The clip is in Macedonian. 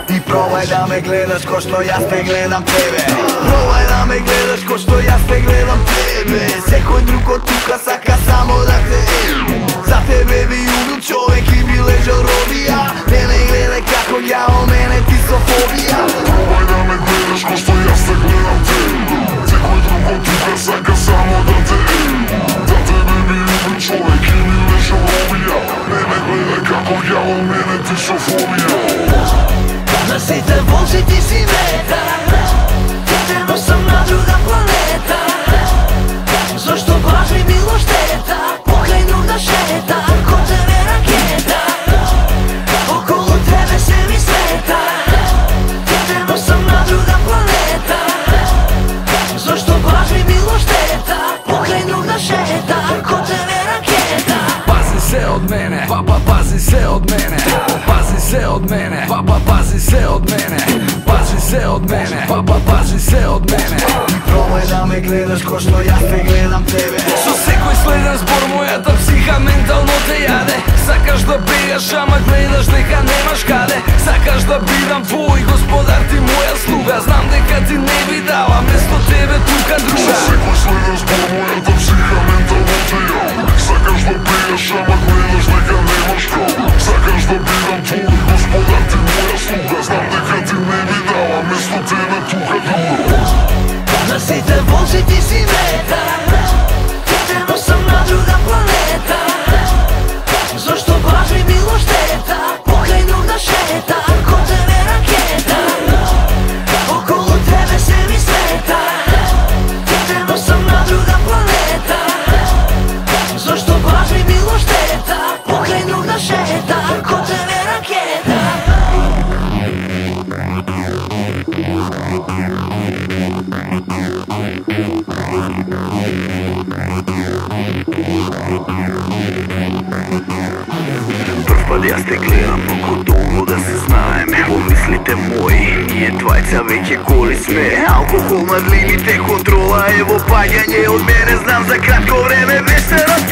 И пробај да ме гледаш ко што јас те гледам тебе. Пробај да ме гледаш ко што јас те гледам тебе. Секој друг од тука сака само да те за тебе би убил човек и би лежал робија. Не ме гледај како ѓавол, мене ти со фобија. Пробај да ме гледаш ко што јас те гледам тебе. Секој друг од тука сака само да те за тебе би убил човек и би лежал робија. Не ме гледај како ѓавол, мене ти со фобија. За сите волци ти си мета, но сам на друга планета. Зошто баш ми било штета, покрај друг да шета, ко тебе ракета. Околу тебе се ми света, но сам на друга планета. Зошто баш ми било штета, покрај друг да шета, ко тебе ракета. Пази се од мене, пази се од мене. Пази се од мене, пази се од мене. Пази се од мене, пази се од мене. Пробај да ме гледаш ко што јас те гледам тебе. Со секој следен збор мојата психа ментално те јаде. Сакаш да бееш, ама гледаш дека немаш каде. Сакаш да бидам твој господар, ти моја слуга. Знам дека ти не би дала место тебе тука друга. Со секој следен збор мојата психа ментално те јаде. Сакаш да бееш, ама гледаш дека немаш каде. Сакаш да бидам твој господар, ти моја слуга. Знам дека ти не би дала место тебе тука друга. За сите волци ти си мета, но сам на друга планета. Зошто баш ми било штета, покрај друг да шета, ко тебе ракета. Околу тебе се ми света, но сам на друга планета. Зошто баш ми било штета, покрај друг да шета, ко тебе ракета. Прв пат јас те гледам, многу долго да се знаеме. Во мислите мои, ние двајца веќе коли сме. Алкохол над лините, контрола, ево паѓање од мене. Знам за кратко време вечерот